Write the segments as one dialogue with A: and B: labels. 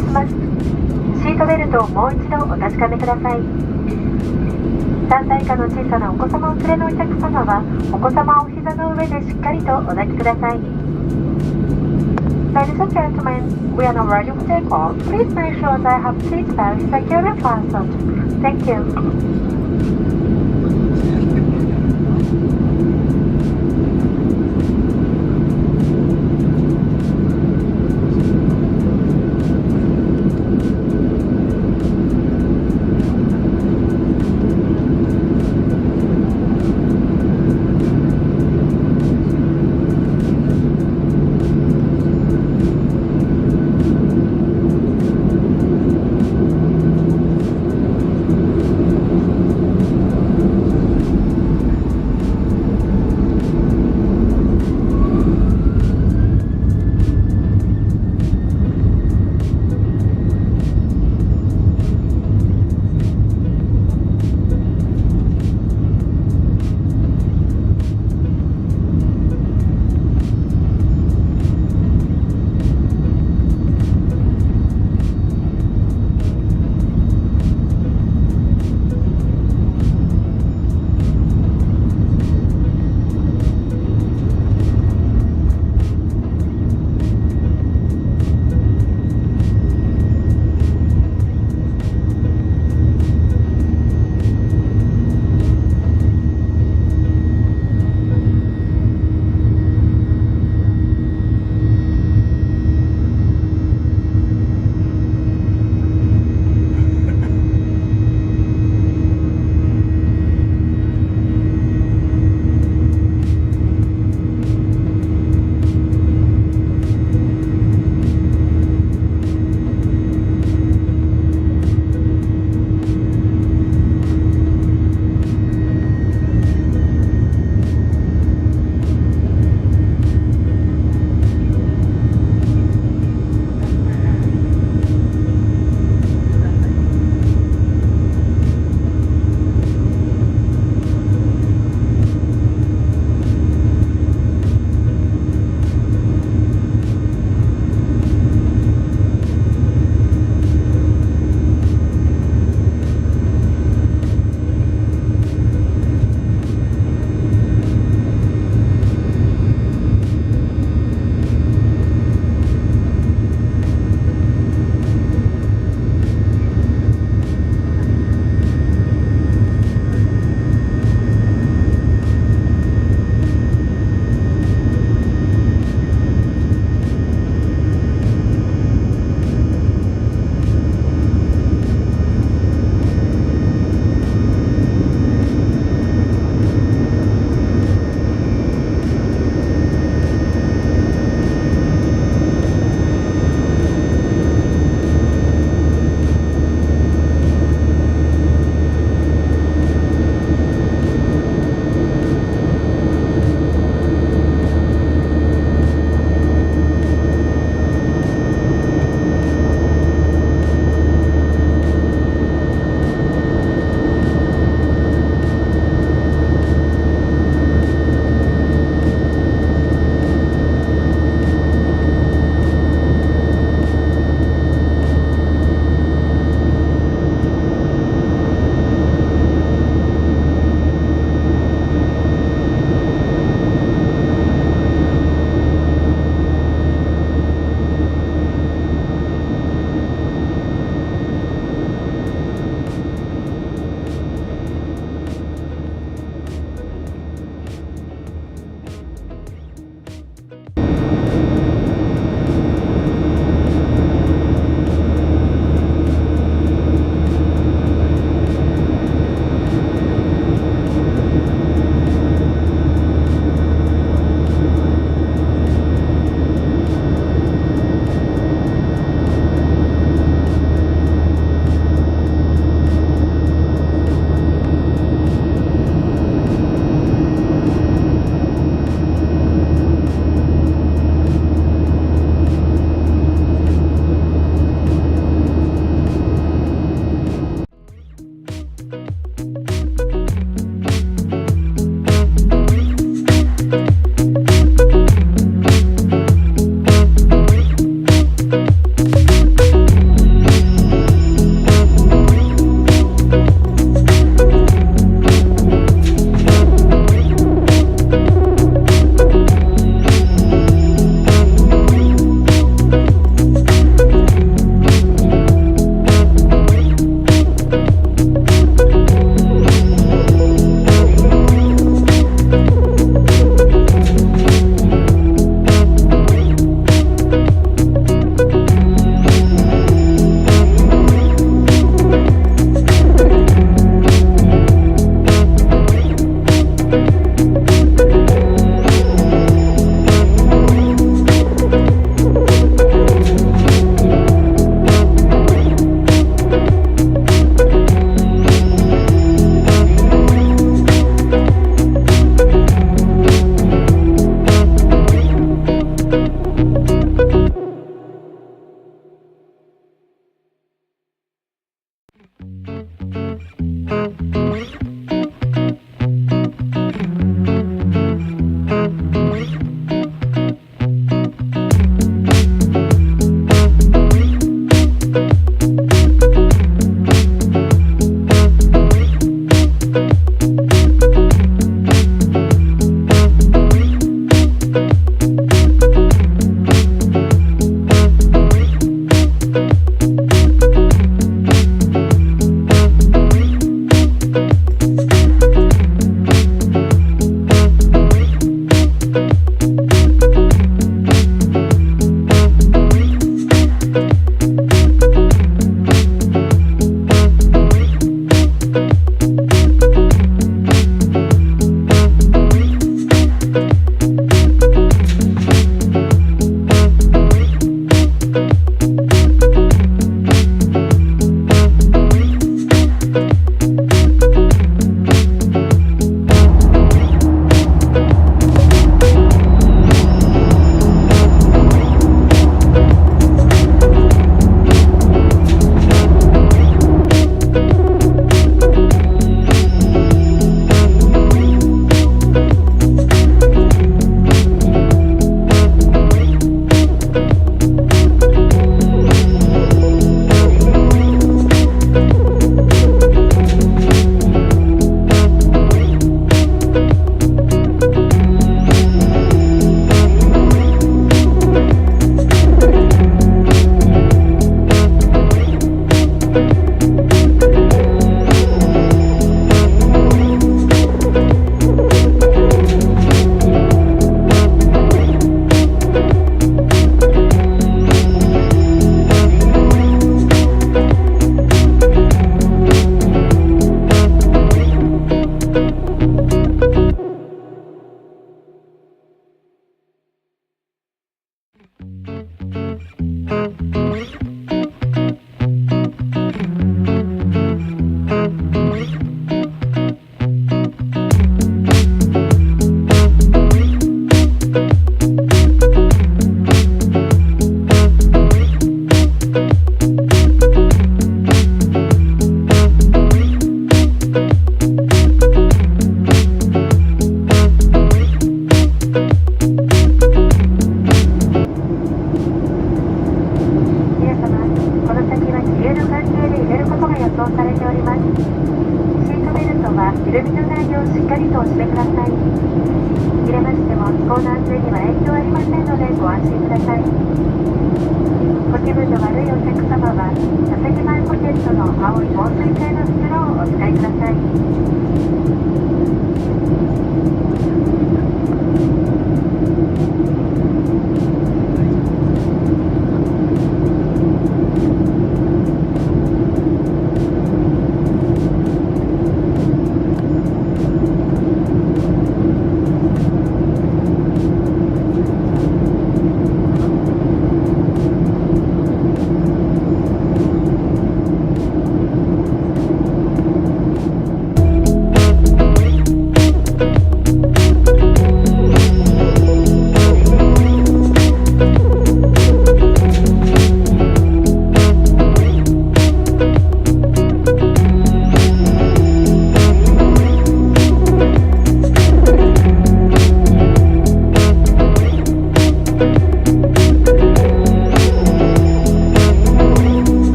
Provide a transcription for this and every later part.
A: します。シートベルトをもう一度お確かめください。3歳以下の小さなお子様を連れのお客様は、お子様をお膝の上でしっかりとお抱きください。Ladies and gentlemen, we are now ready for takeoff. Please make sure that have seat belts securely fastened. Thank you.
B: は
A: 緩みのないようしっかりとお締めください。切れましても飛行の安全には影響ありませんのでご安心ください。ご気分の悪いお客様は座席前ポケットの青い防水性の袋をお使いください。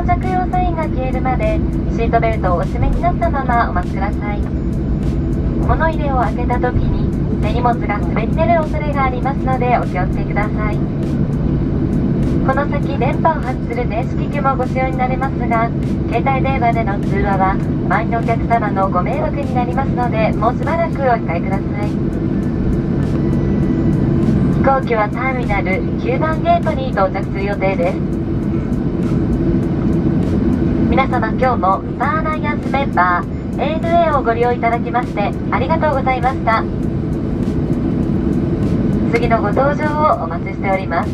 A: ト着用サインが消えるまでシートベルトをお締めになったままお待ちください。物入れを開けた時に手荷物が滑り出る恐れがありますのでお気をつけください。この先電波を発する電子機器もご使用になれますが、携帯電話での通話は周りのお客様のご迷惑になりますので、もうしばらくお控えください。飛行機はターミナル9番ゲートに到着する予定です。皆様、今日もスターアライアンスメンバー ANA をご利用いただきましてありがとうございました。次のご搭乗をお待ちしております。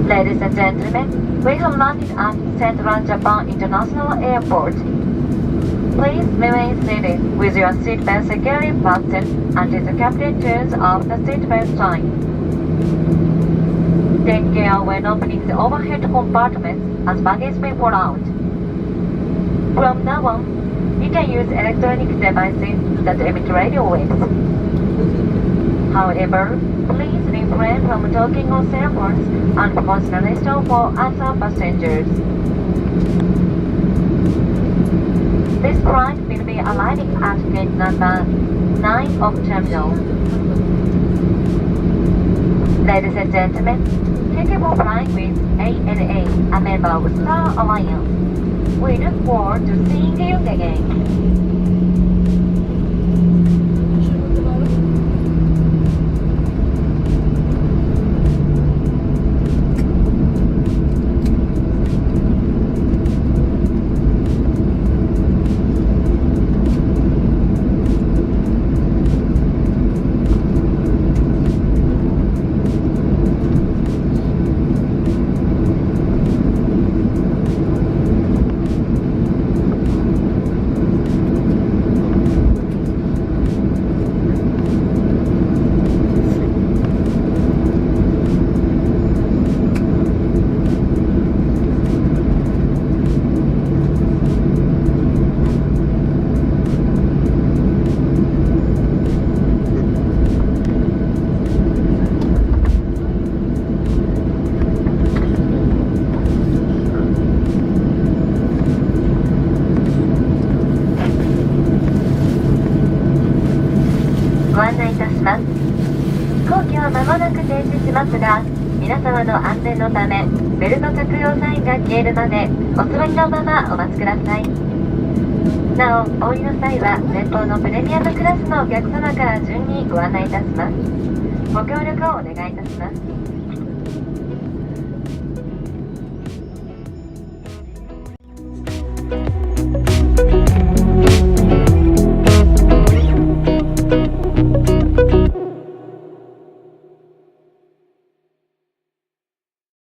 A: Ladies and gentlemen, we have landed at Seint Japan International Airport. Please remain seated with your seatbelt securely fastened until the captain turns off the seatbelt sign. Take care when opening the overhead compartments as baggage may fall out. From now on, you can use electronic devices that emit radio waves. However, please refrain from talking on cell phones and consideration for other passengers. This flight will be arriving at gate number 9 of terminal. Ladies and gentlemen, thank you for flying with ANA, a member of Star Alliance. We look forward to seeing you again.ご案内いたします。飛行機は間もなく停止しますが、皆様の安全のためベルト着用サインが消えるまでお座りのままお待ちください。なお、お降りの際は前方のプレミアムクラスのお客様から順にご案内いたします。ご協力をお願いいたします。